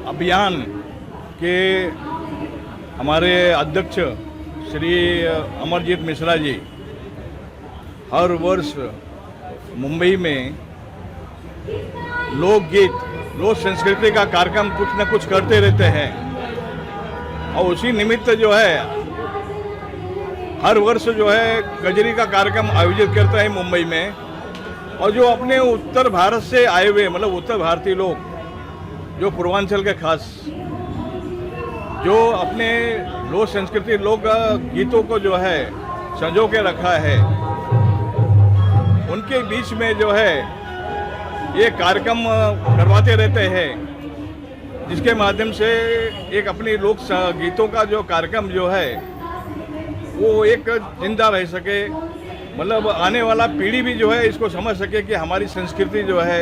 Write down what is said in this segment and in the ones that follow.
अभियान के हमारे अध्यक्ष श्री अमरजीत मिश्रा जी हर वर्ष मुंबई में लोकगीत, लोक संस्कृति का कार्यक्रम कुछ न कुछ करते रहते हैं और उसी निमित्त जो है हर वर्ष जो है कजरी का कार्यक्रम आयोजित करता है मुंबई में। और जो अपने उत्तर भारत से आए हुए मतलब उत्तर भारतीय लोग जो पूर्वांचल के खास जो अपने लोक संस्कृति लोक गीतों को जो है संजो के रखा है, उनके बीच में जो है ये कार्यक्रम करवाते रहते हैं, जिसके माध्यम से एक अपनी लोक गीतों का जो कार्यक्रम जो है वो एक जिंदा रह सके, मतलब आने वाला पीढ़ी भी जो है इसको समझ सके कि हमारी संस्कृति जो है,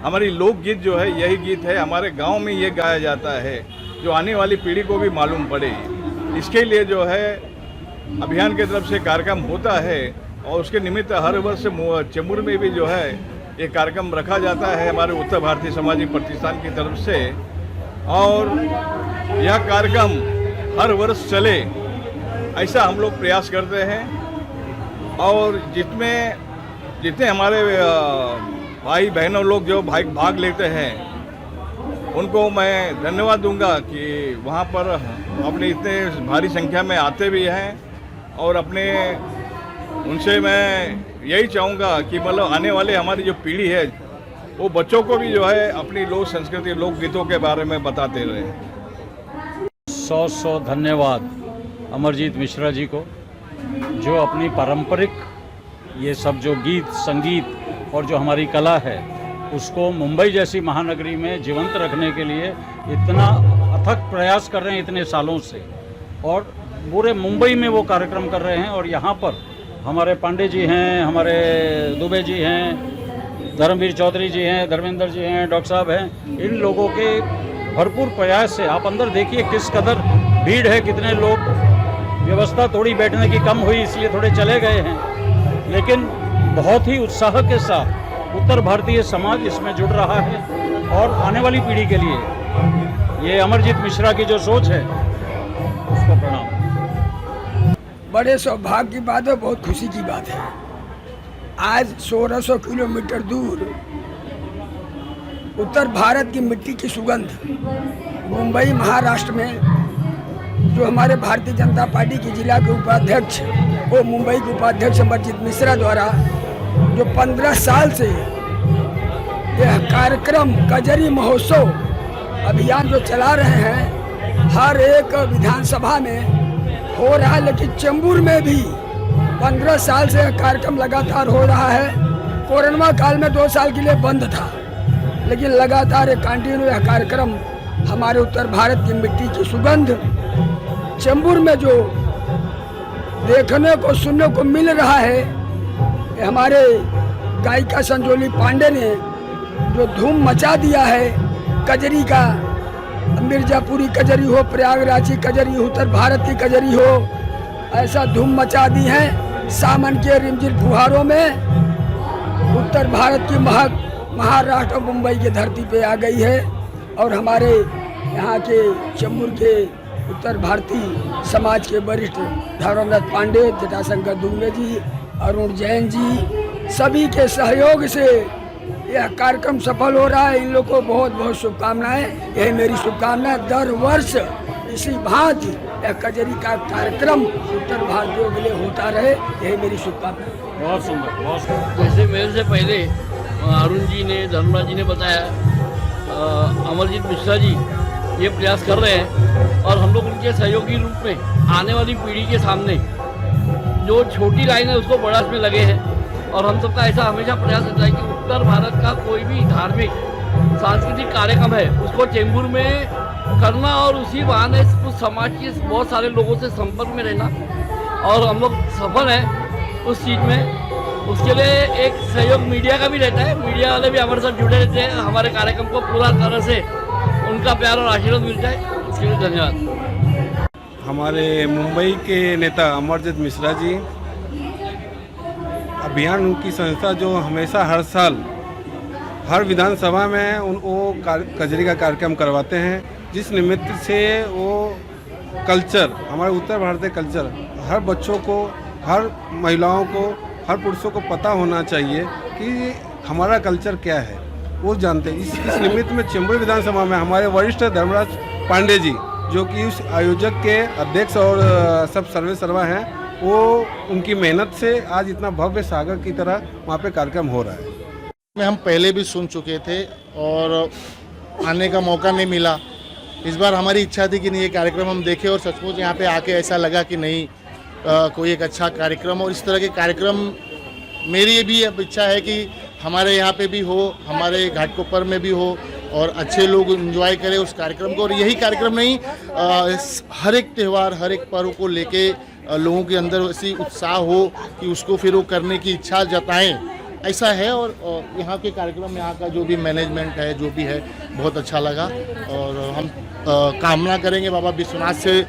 हमारी लोकगीत जो है यही गीत है, हमारे गांव में ये गाया जाता है, जो आने वाली पीढ़ी को भी मालूम पड़े। इसके लिए जो है अभियान की तरफ से कार्यक्रम होता है और उसके निमित्त हर वर्ष चेंबूर में भी जो है ये कार्यक्रम रखा जाता है हमारे उत्तर भारतीय सामाजिक प्रतिष्ठान की तरफ से। और यह कार्यक्रम हर वर्ष चले ऐसा हम लोग प्रयास करते हैं और जितने हमारे भाई बहनों लोग जो भाग लेते हैं उनको मैं धन्यवाद दूंगा कि वहाँ पर अपने इतने भारी संख्या में आते भी हैं और अपने उनसे मैं यही चाहूँगा कि मतलब आने वाले हमारी जो पीढ़ी है वो बच्चों को भी जो है अपनी लोक संस्कृति लोक गीतों के बारे में बताते रहे। सौ धन्यवाद अमरजीत मिश्रा जी को, जो अपनी पारंपरिक ये सब जो गीत संगीत और जो हमारी कला है उसको मुंबई जैसी महानगरी में जीवंत रखने के लिए इतना अथक प्रयास कर रहे हैं इतने सालों से, और पूरे मुंबई में वो कार्यक्रम कर रहे हैं। और यहाँ पर हमारे पांडे जी हैं, हमारे दुबे जी हैं, धर्मवीर चौधरी जी हैं, धर्मेंद्र जी हैं, डॉक्टर साहब हैं, इन लोगों के भरपूर प्रयास से आप अंदर देखिए किस कदर भीड़ है, कितने लोग। व्यवस्था थोड़ी बैठने की कम हुई इसलिए थोड़े चले गए हैं, लेकिन बहुत ही उत्साह के साथ उत्तर भारतीय समाज इसमें जुड़ रहा है और आने वाली पीढ़ी के लिए ये अमरजीत मिश्रा की जो सोच है उसको प्रणाम। बड़े सौभाग्य की बात है, बहुत खुशी की बात है। आज 1600 किलोमीटर दूर उत्तर भारत की मिट्टी की सुगंध मुंबई महाराष्ट्र में जो हमारे भारतीय जनता पार्टी के जिला के उपाध्यक्ष वो मुंबई के उपाध्यक्ष अमरजीत मिश्रा द्वारा जो 15 साल से यह कार्यक्रम कजरी महोत्सव अभियान जो चला रहे हैं, हर एक विधानसभा में हो रहा है, लेकिन चेंबूर में भी 15 साल से यह कार्यक्रम लगातार हो रहा है। कोरोना काल में 2 साल के लिए बंद था, लेकिन लगातार एक कंटिन्यू यह कार्यक्रम हमारे उत्तर भारत की मिट्टी की सुगंध चेंबूर में जो देखने को सुनने को मिल रहा है, हमारे गायिका संजोली पांडे ने जो धूम मचा दिया है कजरी का, मिर्जापुरी कजरी हो, प्रयागराजी कजरी हो, उत्तर भारत की कजरी हो, ऐसा धूम मचा दी है। सावन के रिमझिम फुहारों में उत्तर भारत की महाराष्ट्र मुंबई की धरती पे आ गई है और हमारे यहाँ के चेंबूर के उत्तर भारतीय समाज के वरिष्ठ धर्मनाथ पांडे, जटाशंकर दुबे जी, अरुण जैन जी, सभी के सहयोग से यह कार्यक्रम सफल हो रहा है। इन लोगों को बहुत बहुत शुभकामनाएं। यही मेरी शुभकामनाएं, दर वर्ष इसी भांति यह कजरी का कार्यक्रम उत्तर भारतीयों के लिए होता रहे, यही मेरी शुभकामनाएं। बहुत सुंदर, बहुत सुंदर। जैसे मेरे से पहले अरुण जी ने, धर्मराज जी ने बताया, अमरजीत मिश्रा जी ये प्रयास कर रहे हैं और हम लोग उनके सहयोगी रूप में आने वाली पीढ़ी के सामने जो छोटी लाइन है उसको बड़ा में लगे हैं। और हम सबका ऐसा हमेशा प्रयास रहता है कि उत्तर भारत का कोई भी धार्मिक सांस्कृतिक कार्यक्रम है उसको चेंबूर में करना और उसी बहाने उस समाज के बहुत सारे लोगों से संपर्क में रहना, और हम लोग सफल हैं उस चीज़ में। उसके लिए एक सहयोग मीडिया का भी रहता है, मीडिया वाले भी हमारे साथ जुड़े रहते हैं, हमारे कार्यक्रम को पूरा तरह से उनका प्यार और आशीर्वाद मिलता है, इसके लिए धन्यवाद। हमारे मुंबई के नेता अमरजीत मिश्रा जी अभियान, उनकी संस्था जो हमेशा हर साल हर विधानसभा में वो कजरी का कार्यक्रम करवाते हैं। जिस निमित्त से वो कल्चर, हमारे उत्तर भारतीय कल्चर, हर बच्चों को, हर महिलाओं को, हर पुरुषों को पता होना चाहिए कि हमारा कल्चर क्या है, वो जानते हैं। इस निमित्त में चेंबूर विधानसभा में हमारे वरिष्ठ धर्मराज पांडे जी, जो कि उस आयोजक के अध्यक्ष और सब सर्वे सर्वा हैं, वो उनकी मेहनत से आज इतना भव्य सागर की तरह वहाँ पे कार्यक्रम हो रहा है। में हम पहले भी सुन चुके थे और आने का मौका नहीं मिला। इस बार हमारी इच्छा थी कि नहीं, ये कार्यक्रम हम देखें और सचमुच यहाँ पे आके ऐसा लगा कि नहीं, कोई एक अच्छा कार्यक्रम, और इस तरह के कार्यक्रम मेरी भी अब इच्छा है कि हमारे यहाँ पे भी हो, हमारे घाटकोपर में भी हो और अच्छे लोग एंजॉय करें उस कार्यक्रम को। और यही कार्यक्रम नहीं, हर एक त्यौहार, हर एक पर्व को लेके लोगों के अंदर ऐसी उत्साह हो कि उसको फिर वो करने की इच्छा जताएं, ऐसा है। और यहाँ के कार्यक्रम में यहाँ का जो भी मैनेजमेंट है, जो भी है, बहुत अच्छा लगा। और हम कामना करेंगे, बाबा विश्वनाथ से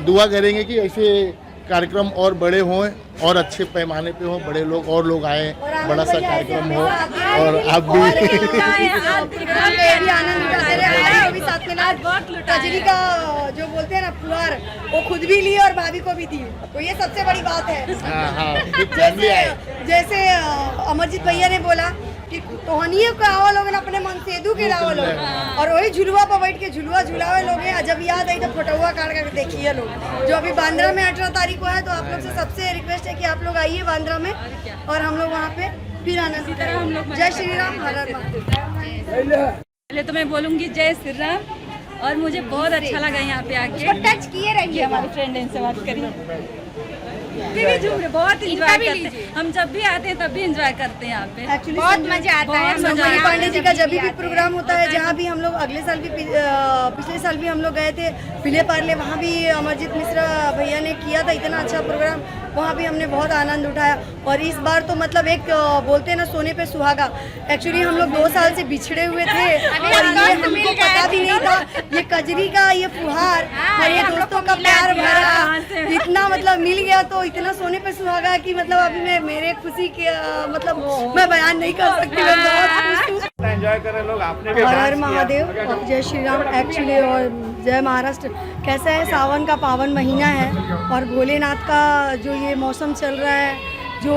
दुआ करेंगे कि ऐसे कार्यक्रम और बड़े हों और अच्छे पैमाने पे हों, बड़े लोग और लोग आए, बड़ा सा कार्यक्रम हो। और आप भी कजरी का जो बोलते हैं ना फुहार, वो खुद भी ली और भाभी को भी दी, तो ये सबसे बड़ी बात है। जैसे अमरजीत भैया ने बोला कि तोहनियों के आवा लोग अपने मन सेदू के लावा लोग, और वही झुलुआ पर बैठ के झुलुआ झुलावे लोग हैं। जब याद आई तो फोटोआ काट कर देखिए लोग, जो अभी बांद्रा में 18 तारीख को है। तो आप लोग से सबसे रिक्वेस्ट है कि आप लोग आइए बांद्रा में, और हम लोग वहाँ पे फिर आनंद उठाएंगे। जय श्री राम, हर हर महादेव। पहले तो मैं बोलूँगी जय श्री राम, और मुझे बहुत अच्छा लगा यहाँ पे आके। टच किए रहिए, हमारी फ्रेंड इनसे बात करिए। बहुत इंजॉय करते हैं हम, जब भी आते हैं तब भी इंजॉय करते हैं यहाँ पे। एक्चुअली बहुत मजा आता है। संजय पांडे जी का जब भी प्रोग्राम होता है, जहाँ भी हम लोग अगले साल भी, पिछले साल भी हम लोग गए थे पिले पार्ले, वहाँ भी अमरजीत मिश्रा भैया ने किया था इतना अच्छा प्रोग्राम, वहाँ भी हमने बहुत आनंद उठाया। और इस बार तो मतलब एक बोलते हैं ना सोने पे सुहागा। एक्चुअली हम लोग 2 साल से बिछड़े हुए थे और ये हमको पता भी नहीं था, ये कजरी का ये फुहार और ये दोस्तों का प्यार भरा इतना मतलब मिल गया, तो इतना सोने पे सुहागा कि मतलब अभी मैं मेरे खुशी के मतलब मैं बयान नहीं कर सकती। मैं बहुत खुश हूँ। एंजॉय करें लोग, आपने भी हर हर डांस किया। महादेव, जय श्री राम एक्चुअली, और जय महाराष्ट्र। कैसा है, सावन का पावन महीना है और भोलेनाथ का जो ये मौसम चल रहा है, जो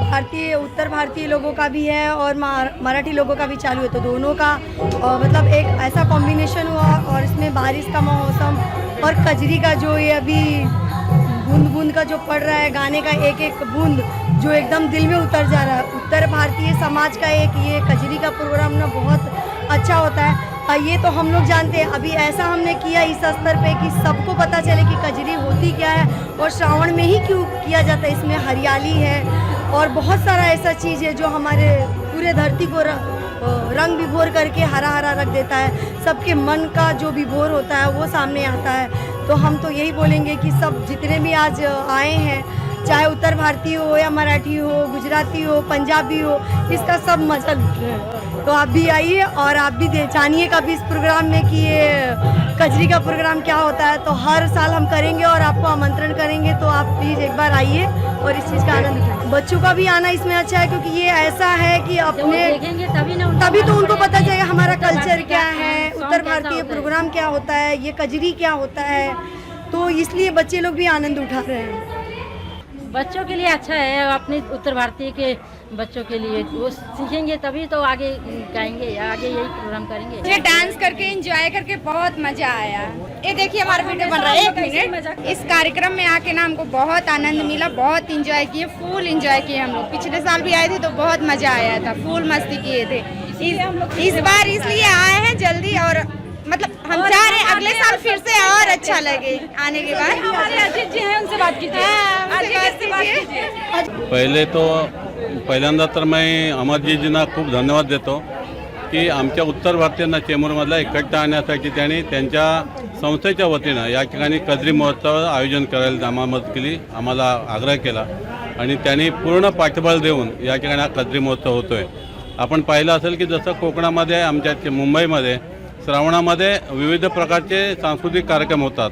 भारतीय उत्तर भारतीय लोगों का भी है और मराठी लोगों का भी चालू है, तो दोनों का मतलब एक ऐसा कॉम्बिनेशन हुआ। और इसमें बारिश का मौसम और कजरी का जो ये अभी बूंद बूंद का जो पड़ रहा है, गाने का एक एक बूंद जो एकदम दिल में उतर जा रहा है। उत्तर भारतीय समाज का एक ये कजरी का प्रोग्राम ना बहुत अच्छा होता है। ये तो हम लोग जानते हैं, अभी ऐसा हमने किया इस स्तर पे कि सबको पता चले कि कजरी होती क्या है और श्रावण में ही क्यों किया जाता है। इसमें हरियाली है और बहुत सारा ऐसा चीज़ है जो हमारे पूरे धरती को रंग विभोर करके हरा हरा रख देता है। सबके मन का जो विभोर होता है वो सामने आता है। तो हम तो यही बोलेंगे कि सब जितने भी आज आए हैं, चाहे उत्तर भारतीय हो या मराठी हो, गुजराती हो, पंजाबी हो, इसका सब मजा लूट रहे हैं। तो आप भी आइए और आप भी जानिए कभी इस प्रोग्राम में कि ये कजरी का प्रोग्राम क्या होता है। तो हर साल हम करेंगे और आपको आमंत्रण करेंगे, तो आप प्लीज़ एक बार आइए और इस चीज़ का आनंद उठाएं। बच्चों का भी आना इसमें अच्छा है, क्योंकि ये ऐसा है कि अपने तभी तो उनको पता चलेगा हमारा कल्चर क्या है, उत्तर भारतीय प्रोग्राम क्या होता है, ये कजरी क्या होता है। तो इसलिए बच्चे लोग भी आनंद उठा रहे हैं। बच्चों के लिए अच्छा है, अपने उत्तर भारतीय के बच्चों के लिए वो सीखेंगे तभी तो आगे गाएंगे या आगे यही प्रोग्राम करेंगे। मुझे डांस करके एंजॉय करके बहुत मजा आया। ये देखिए हमारा वीडियो बन रहा है, 1 मिनट। इस कार्यक्रम में आके ना हमको बहुत आनंद मिला, बहुत एंजॉय किए, फुल एंजॉय किए हम लोग। पिछले साल भी आए थे तो बहुत मजा आया था, फुल मस्ती किए थे। इस बार इसलिए आए हैं जल्दी, और मतलब हम चाह रहे हैं अगले साल फिर से और अच्छा लगे आने के बाद। हमारे अजीत जी हैं, उनसे बात कीजिए। पहिले तो पहिल्यांदा तर मैं अमरजीजींना खूप धन्यवाद देतो की आमच्या उत्तर भारतीयांना चेंबूरमधला एकट्ठा आणण्यासाठी त्यांनी त्यांच्या संस्थेच्या वतीनं या ठिकाणी कजरी महोत्सव आयोजन करायला मदत केली, आम्हाला आग्रह केला आणि त्यांनी पूर्ण पाठबळ देऊन या ठिकाणी हा कजरी महोत्सव होतोय। आपण पाहिलं असेल की जसं कोकणामध्ये आमच्या मुंबईमध्ये श्रावणामध्ये विविध प्रकारचे सांस्कृतिक कार्यक्रम होतात,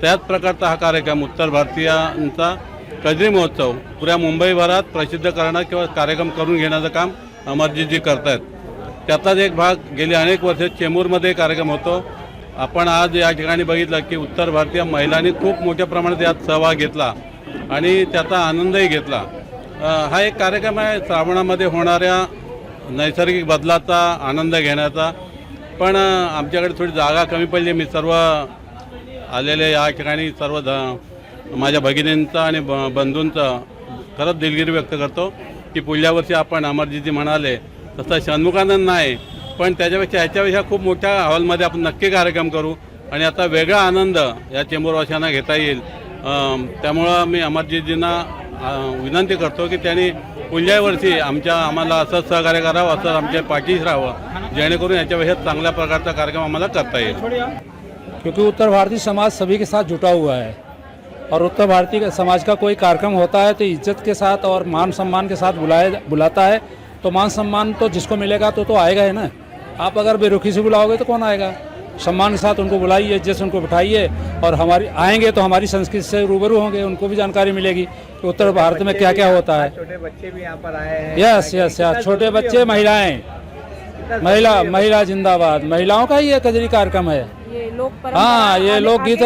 त्याच प्रकारचा हा कार्यक्रम उत्तर भारतीयांचा कजरी महोत्सव पुऱ्या मुंबईभरात प्रसिद्ध करणं किंवा कार्यक्रम करून घेण्याचं काम अमरजीतजी करत आहेत। त्याचाच एक भाग गेली अनेक वर्षे चेंबूरमध्ये कार्यक्रम होतो, आपण आज या ठिकाणी बघितलं की उत्तर भारतीय महिलांनी खूप मोठ्या प्रमाणात यात सहभाग घेतला आणि त्याचा आनंदही घेतला. हा एक कार्यक्रम आहे श्रावणामध्ये होणाऱ्या नैसर्गिक बदलाचा आनंद घेण्याचा. पण आमच्याकडे थोडी जागा कमी पडली. मी सर्व आलेले या ठिकाणी सर्व माझ्या भगिनींचं आणि बंधूंचं खरंच दिलगिरी व्यक्त करतो की पुढल्या वर्षी आपण अमरजीतजी म्हणाले तसं षण्मुखानंद नाही, पण त्याच्यापेक्षा ह्याच्यापेक्षा खूप मोठ्या हॉलमध्ये आपण नक्की कार्यक्रम करू आणि आता वेगळा आनंद या चेंबूरवासियांना घेता येईल. त्यामुळं मी अमरजीतजींना विनंती करतो की त्यांनी पुढल्या वर्षी आम्हाला असंच सहकार्य करावं, असं आमच्या पाठीशी राहावं, जेणेकरून याच्यापेक्षा चांगल्या प्रकारचा कार्यक्रम आम्हाला करता येईल. क्योंकि उत्तर भारतीय समाज सभी के साथ जुटा हुआ है और उत्तर भारतीय समाज का कोई कार्यक्रम होता है तो इज्जत के साथ और मान सम्मान के साथ बुलाता है. तो मान सम्मान तो जिसको मिलेगा तो आएगा है ना. आप अगर बेरुखी से बुलाओगे तो कौन आएगा. सम्मान के साथ उनको बुलाइए, इज्जत से उनको बिठाइए और हमारी आएंगे तो हमारी संस्कृति से रूबरू होंगे, उनको भी जानकारी मिलेगी कि उत्तर भारत में क्या क्या होता है. छोटे बच्चे भी यहाँ पर आए हैं. यस यस यस, छोटे बच्चे, महिलाएं, महिला जिंदाबाद. महिलाओं का ही ये कजरी कार्यक्रम है. हाँ, ये लोकगीत.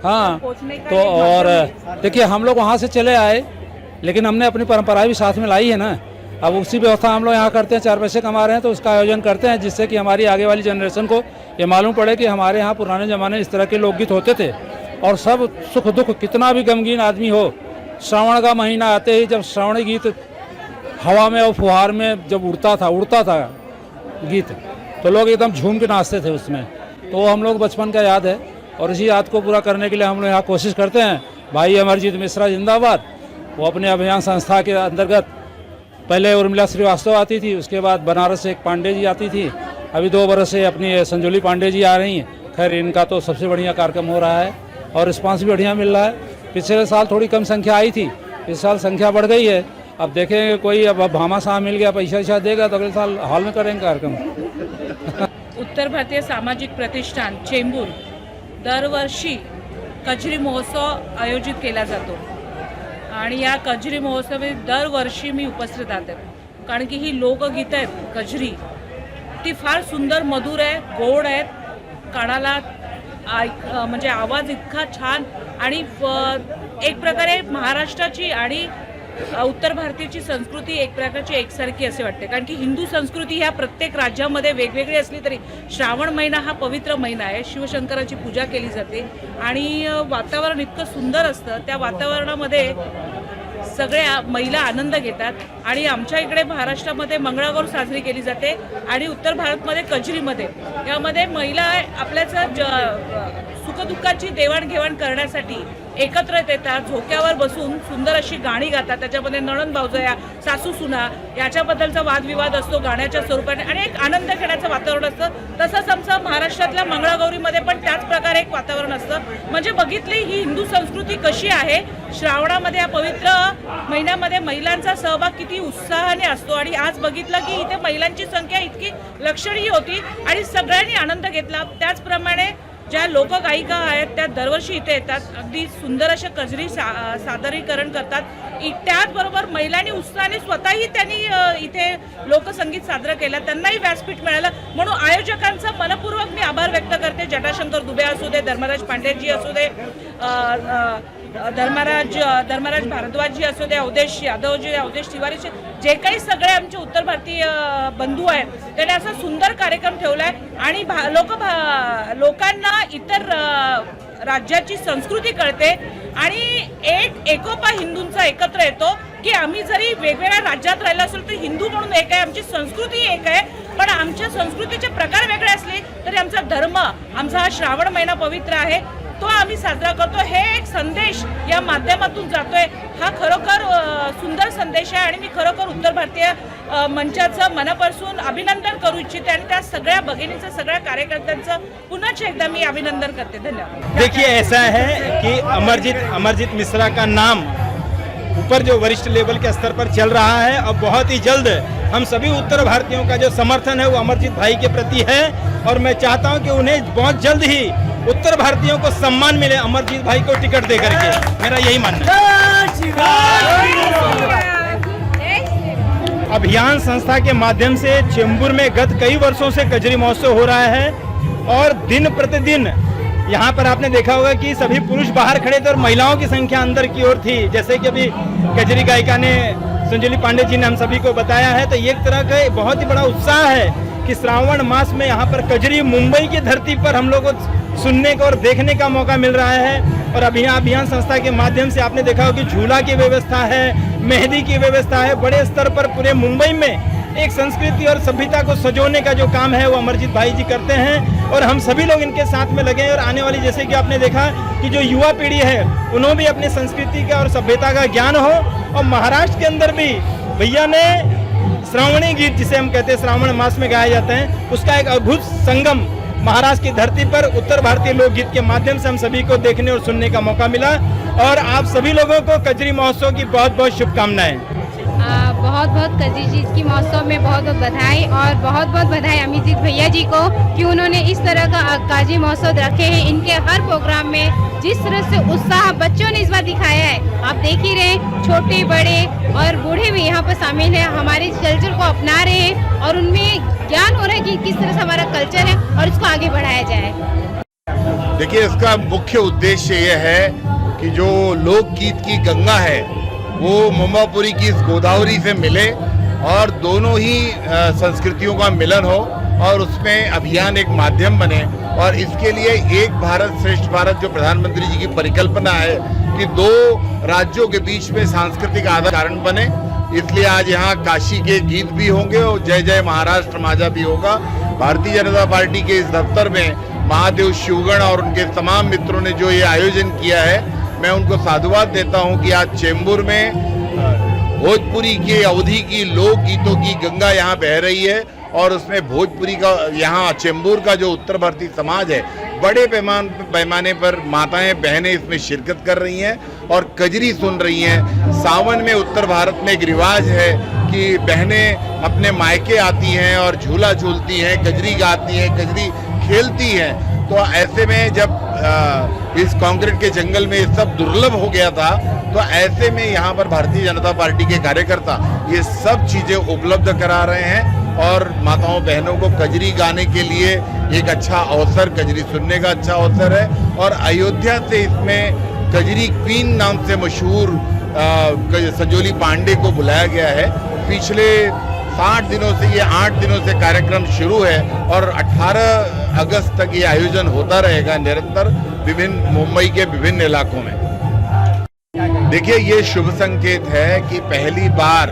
हाँ, तो और देखिए हम लोग वहाँ से चले आए लेकिन हमने अपनी परंपराएं भी साथ में लाई है ना. अब उसी व्यवस्था हम लोग यहाँ करते हैं, 4 पैसे कमा रहे हैं तो उसका आयोजन करते हैं जिससे कि हमारी आगे वाली जनरेशन को ये मालूम पड़े कि हमारे यहाँ पुराने ज़माने इस तरह के लोकगीत होते थे. और सब सुख दुख कितना भी गमगीन आदमी हो, श्रावण का महीना आते ही जब श्रावणी गीत हवा में और फुहार में जब उड़ता था गीत, तो लोग एकदम झूम के नाचते थे उसमें. तो हम लोग बचपन का याद है और इसी याद को पूरा करने के लिए हम लोग यहाँ कोशिश करते हैं. भाई अमरजीत मिश्रा जिंदाबाद. वो अपने अभियान संस्था के अंतर्गत पहले उर्मिला श्रीवास्तव आती थी, उसके बाद बनारस से एक पांडे जी आती थी, अभी 2 बरस से अपनी संजोली पांडे जी आ रही हैं. खैर इनका तो सबसे बढ़िया कार्यक्रम हो रहा है और रिस्पांस भी बढ़िया मिल रहा है. पिछले साल थोड़ी कम संख्या आई थी, इस साल संख्या बढ़ गई है. अब देखेंगे कोई अब भामा साहब मिल गया, पैसा देगा तो अगले साल हॉल में करेंगे कार्यक्रम. उत्तर भारतीय सामाजिक प्रतिष्ठान चेंबूर दरवर्षी कजरी महोत्सव आयोजित केला जातो आणि या कजरी महोत्सवात दरवर्षी मी उपस्थित राहते. कारण की ही लोकगीतं आहेत कजरी, ती फार सुंदर, मधुर आहे, गोड आहेत, कानाला म्हणजे आवाज इतका छान आणि एक प्रकारे महाराष्ट्राची आणि उत्तर भारतीयची संस्कृती एक प्रकारची एकसारखी असे वाटते. कारण की हिंदू संस्कृती ह्या प्रत्येक राज्यामध्ये वेगवेगळी असली तरी श्रावण महिना हा पवित्र महिना आहे. शिवशंकराची पूजा केली जाते आणि वातावरण इतकं सुंदर असतं. त्या वातावरणामध्ये सगळ्या महिला आनंद घेतात आणि आमच्या इकडे महाराष्ट्रामध्ये मंगळागौर साजरी केली जाते आणि उत्तर भारतमध्ये कजरीमध्ये यामध्ये महिला आपल्याचं सुखदुःखाची देवाणघेवाण करण्यासाठी एकत्र येतात, झोक्यावर बसून सुंदर अशी गाणी गातात. त्याच्यामध्ये नणंद भावजया, सासू सुना याच्याबद्दलचा वादविवाद असतो गाण्याच्या स्वरूपाने आणि एक आनंद घेण्याचं वातावरण असतं. तसंच आमचं महाराष्ट्रातल्या मंगळागौरीमध्ये पण त्याच प्रकारे एक वातावरण असतं. म्हणजे बघितली ही हिंदू संस्कृती कशी आहे. श्रावणामध्ये या पवित्र महिन्यामध्ये महिलांचा सहभाग किती उत्साहाने असतो आणि आज बघितलं की इथे महिलांची संख्या इतकी लक्षणीय होती आणि सगळ्यांनी आनंद घेतला. त्याचप्रमाणे ज्या लोकगायिका आहेत त्या दरवर्षी इथे येतात, अगदी सुंदर अशा कजरी सादरीकरण करतात. त्याचबरोबर महिलांनी उत्साहाने स्वतःही त्यांनी इथे लोकसंगीत साजरं केलं, त्यांनाही व्यासपीठ मिळालं. म्हणून आयोजकांचा मनपूर्वक मी आभार व्यक्त करते. जटाशंकर दुबे असू दे, धर्मराज पांडेजी असू दे, धर्मराज भारद्वाजजी असू दे, अवधेश यादवजी, अवधेश तिवारीचे, जे काही सगळे आमचे उत्तर भारतीय बंधू आहेत त्याने असा सुंदर कार्यक्रम ठेवला आहे आणि लोकांना इतर राज्याची संस्कृती कळते आणि एकोपा हिंदूंचा एकत्र येतो की आम्ही जरी वेगवेगळ्या राज्यात राहिलो असेल तर हिंदू म्हणून एक आहे, आमची संस्कृती एक आहे. पण आमच्या संस्कृतीचे प्रकार वेगळे असले तरी आमचा धर्म, आमचा हा श्रावण महिना पवित्र आहे तो आम्ही साजरा करतो. हे एक संदेश या माध्यमातून जातोय. हा खरोखर सुंदर संदेश आहे आणि मी खरोखर उत्तर भारतीय मंचाचं मनापासून अभिनंदन करू इच्छिते आणि त्या सगळ्या भगिनीचं, सगळ्या कार्यकर्त्यांचं पुन्हा एकदा मी अभिनंदन करते. धन्यवाद. देखिए ऐसा है कि अमरजीत मिश्रा का नाम ऊपर जो वरिष्ठ लेवल के स्तर पर चल रहा है और बहुत ही जल्द हम सभी उत्तर भारतीयों का जो समर्थन है वो अमरजीत भाई के प्रति है और मैं चाहता हूं कि उन्हें बहुत जल्द ही उत्तर भारतीयों को सम्मान मिले अमरजीत भाई को टिकट दे करके. मेरा यही मानना है. अभियान संस्था के माध्यम से चेंबूर में गत कई वर्षों से कजरी महोत्सव हो रहा है और दिन प्रतिदिन यहाँ पर आपने देखा होगा कि सभी पुरुष बाहर खड़े थे और महिलाओं की संख्या अंदर की ओर थी। जैसे कि अभी कजरी गायिका ने संजोली पांडे जी ने हम सभी को बताया है, तो एक तरह का बहुत ही बड़ा उत्साह है कि श्रावण मास में यहाँ पर कजरी मुंबई की धरती पर हम लोगों को सुनने का और देखने का मौका मिल रहा है। और अभियान संस्था के माध्यम से आपने देखा हो कि झूला की व्यवस्था है, मेहंदी की व्यवस्था है, बड़े स्तर पर पूरे मुंबई में एक संस्कृति और सभ्यता को सजोने का जो काम है वो अमरजीत भाई जी करते हैं और हम सभी लोग इनके साथ में लगे हैं। और आने वाली, जैसे कि आपने देखा कि जो युवा पीढ़ी है उन्होंने भी अपनी संस्कृति का और सभ्यता का ज्ञान हो। और महाराष्ट्र के अंदर भी भैया ने श्रावणी गीत, जिसे हम कहते हैं श्रावण मास में गाए जाते हैं, उसका एक अद्भुत संगम महाराष्ट्र की धरती पर उत्तर भारतीय लोकगीत के माध्यम से हम सभी को देखने और सुनने का मौका मिला। और आप सभी लोगों को कजरी महोत्सव की बहुत बहुत शुभकामनाएं। बहुत बहुत कजरी जी की महोत्सव में बहुत बहुत बधाई, और बहुत बहुत बधाई अमरजीत भैया जी को कि उन्होंने इस तरह का कजरी महोत्सव रखे हैं। इनके हर प्रोग्राम में जिस तरह से उत्साह बच्चों ने इस बार दिखाया है, आप देख ही रहे, छोटे बड़े और बूढ़े भी यहाँ पर शामिल हैं, हमारे कल्चर को अपना रहे हैं और उनमें ज्ञान हो रहा है कि किस तरह से हमारा कल्चर है और इसको आगे बढ़ाया जाए। देखिए, इसका मुख्य उद्देश्य ये है कि जो लोकगीत की गंगा है वो मुंबापुरी की इस गोदावरी से मिले और दोनों ही संस्कृतियों का मिलन हो और उसमें अभियान एक माध्यम बने। और इसके लिए एक भारत श्रेष्ठ भारत जो प्रधानमंत्री जी की परिकल्पना है कि दो राज्यों के बीच में सांस्कृतिक आदान कारण बने, इसलिए आज यहाँ काशी के गीत भी होंगे और जय जय महाराष्ट्र माजा भी होगा। भारतीय जनता पार्टी के इस दफ्तर में महादेव शिवगण और उनके तमाम मित्रों ने जो ये आयोजन किया है, मैं उनको साधुवाद देता हूं कि आज चेंबूर में भोजपुरी के अवधि की लोक गीतों की गंगा यहाँ बह रही है और उसमें भोजपुरी का, यहाँ चेंबूर का जो उत्तर भारतीय समाज है, बड़े पैमाने पर माताएं बहनें इसमें शिरकत कर रही हैं और कजरी सुन रही हैं। सावन में उत्तर भारत में एक रिवाज है कि बहनें अपने मायके आती हैं और झूला झूलती हैं, कजरी गाती हैं, कजरी खेलती हैं। तो ऐसे में जब इस कंक्रीट के जंगल में ये सब दुर्लभ हो गया था, तो ऐसे में यहाँ पर भारतीय जनता पार्टी के कार्यकर्ता ये सब चीजें उपलब्ध करा रहे हैं और माताओं बहनों को कजरी गाने के लिए एक अच्छा अवसर, कजरी सुनने का अच्छा अवसर है। और अयोध्या से इसमें कजरी क्वीन नाम से मशहूर संजोली पांडे को बुलाया गया है। पिछले 60 दिनों से, ये 8 दिनों से कार्यक्रम शुरू है और 18 अगस्त तक ये आयोजन होता रहेगा निरंतर विभिन्न मुंबई के विभिन्न इलाकों में। देखिए, ये शुभ संकेत है कि पहली बार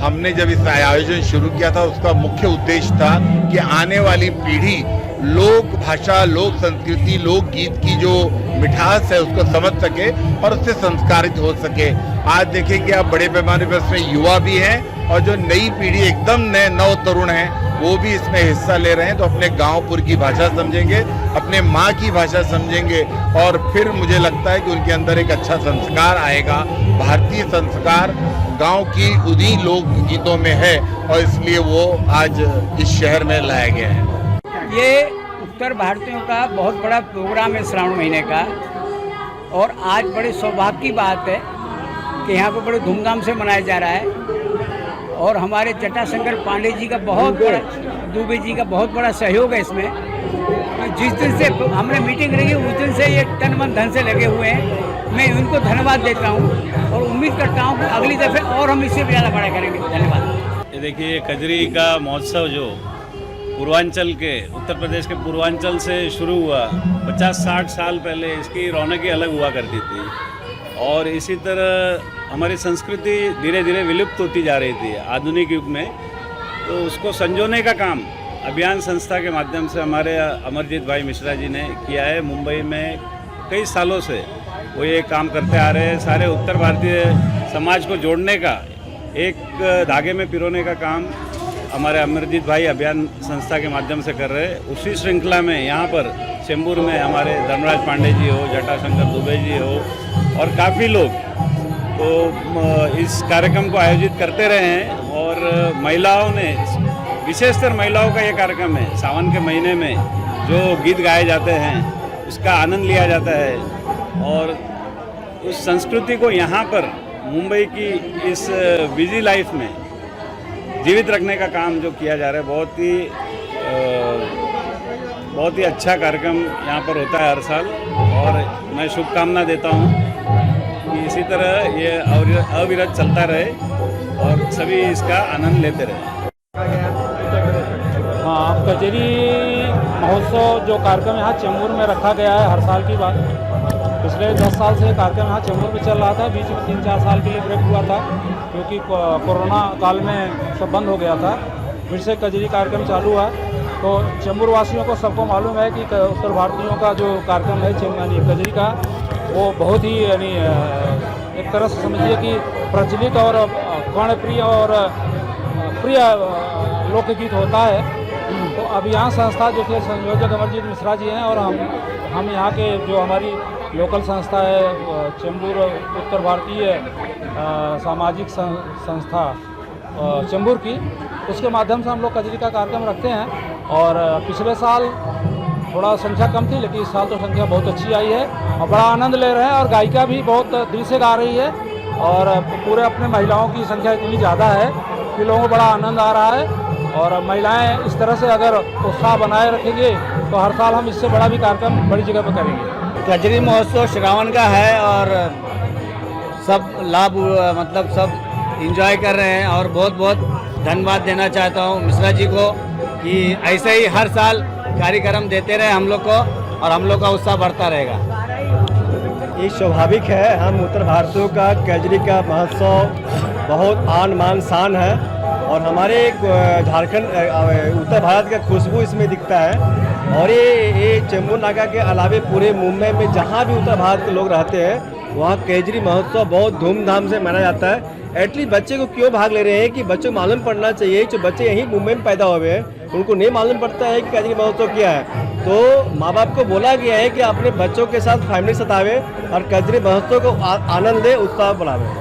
हमने जब इस आयोजन शुरू किया था, उसका मुख्य उद्देश्य था कि आने वाली पीढ़ी लोक भाषा, लोक संस्कृति, लोक गीत की जो मिठास है उसको समझ सके और उससे संस्कारित हो सके। आज देखिए कि आप बड़े पैमाने पर इसमें युवा भी हैं और जो नई पीढ़ी एकदम नए नव तरुण हैं वो भी इसमें हिस्सा ले रहे हैं। तो अपने गांवपुर की भाषा समझेंगे, अपने माँ की भाषा समझेंगे और फिर मुझे लगता है कि उनके अंदर एक अच्छा संस्कार आएगा। भारतीय संस्कार गांव की उन्हीं लोक गीतों में है और इसलिए वो आज इस शहर में लाया गया है। ये उत्तर भारतीयों का बहुत बड़ा प्रोग्राम है श्रावण महीने का, और आज बड़े सौभाग्य की बात है कि यहाँ पर बड़े धूमधाम से मनाया जा रहा है। और हमारे जटाशंकर पांडे जी का बहुत बड़ा, दुबे जी का बहुत बड़ा सहयोग है इसमें। जिस दिन से हमने मीटिंग रखी उस दिन से ये तन मन धन से लगे हुए हैं। मैं उनको धन्यवाद देता हूँ और उम्मीद करता हूँ कि अगली दफे और हम इससे भी ज़्यादा बड़ा करेंगे। धन्यवाद। ये देखिए, कजरी का महोत्सव जो पूर्वांचल के, उत्तर प्रदेश के पूर्वांचल से शुरू हुआ, 50-60 साल पहले इसकी रौनक ही अलग हुआ करती थी। और इसी तरह हमारी संस्कृति धीरे धीरे विलुप्त होती जा रही थी आधुनिक युग में। तो उसको संजोने का काम अभियान संस्था के माध्यम से हमारे अमरजीत भाई मिश्रा जी ने किया है। मुंबई में कई सालों से वो ये काम करते आ रहे हैं। सारे उत्तर भारतीय समाज को जोड़ने का, एक धागे में पिरोने का काम हमारे अमरजीत भाई अभियान संस्था के माध्यम से कर रहे हैं। उसी श्रृंखला में यहाँ पर चेंबूर में हमारे धर्मराज पांडे जी हो, जटाशंकर दुबे जी हो और काफ़ी लोग तो इस कार्यक्रम को आयोजित करते रहे हैं। और महिलाओं ने, विशेषकर महिलाओं का ये कार्यक्रम है, सावन के महीने में जो गीत गाए जाते हैं उसका आनंद लिया जाता है और उस संस्कृति को यहाँ पर मुंबई की इस बिजी लाइफ में जीवित रखने का काम जो किया जा रहा है, बहुत ही बहुत ही अच्छा कार्यक्रम यहाँ पर होता है हर साल, और मैं शुभकामना देता हूँ कि इसी तरह ये अविरत चलता रहे और सभी इसका आनंद लेते रहे। हाँ, कजरी महोत्सव जो कार्यक्रम यहाँ चेंबूर में रखा गया है हर साल की बात, पिछले 10 साल से कार्यक्रम यहाँ चेंबूर में चल रहा था। बीच में 3-4 साल के लिए ब्रेक हुआ था क्योंकि कोरोना काल में सब बंद हो गया था। फिर से कजरी कार्यक्रम चालू हुआ। तो चेंबूर वासियों को सबको मालूम है कि उत्तर भारतीयों का जो कार्यक्रम है यानी कजरी का, वो बहुत ही यानी एक तरह से समझिए कि प्रचलित और कर्णप्रिय और प्रिय लोकगीत होता है। तो अभियान संस्था जो कि संयोजक अमरजीत मिश्रा जी हैं, और हम यहाँ के जो हमारी लोकल संस्था है चेंबूर उत्तर भारतीय सामाजिक संस्था चेंबूर की, उसके माध्यम से हम लोग कजरी का कार्यक्रम रखते हैं। और पिछले साल थोड़ा संख्या कम थी, लेकिन इस साल तो संख्या बहुत अच्छी आई है और बड़ा आनंद ले रहे हैं। और गायिका भी बहुत दिल से गा रही है, और पूरे अपने महिलाओं की संख्या इतनी ज़्यादा है कि लोगों को बड़ा आनंद आ रहा है। और महिलाएं इस तरह से अगर उत्साह बनाए रखेंगे तो हर साल हम इससे बड़ा भी कार्यक्रम बड़ी जगह पर करेंगे। कजरी महोत्सव श्रावण का है और सब लाभ मतलब सब एंजॉय कर रहे हैं, और बहुत बहुत धन्यवाद देना चाहता हूँ मिश्रा जी को कि ऐसे ही हर साल कार्यक्रम देते रहे हम लोग को, और हम लोग का उत्साह बढ़ता रहेगा। ये स्वाभाविक है, हम उत्तर भारतीयों का कजरी का महोत्सव बहुत आन मान शान है, और हमारे झारखंड उत्तर भारत का खुशबू इसमें दिखता है। और ये चेंबूर नाका के अलावे पूरे मुंबई में जहाँ भी उत्तर भारत के लोग रहते हैं वहाँ कजरी महोत्सव बहुत धूमधाम से मनाया जाता है। एटलीस्ट बच्चे को क्यों भाग ले रहे हैं कि बच्चों को मालूम पड़ना चाहिए, जो बच्चे यहीं मुंबई में पैदा हुए हैं उनको नहीं मालूम पड़ता है कि कजरी महोत्सव क्या है। तो माँ बाप को बोला गया है कि अपने बच्चों के साथ फैमिली सतावे और कजरी महोत्सव को आनंद ले, उत्साह बढ़ावे।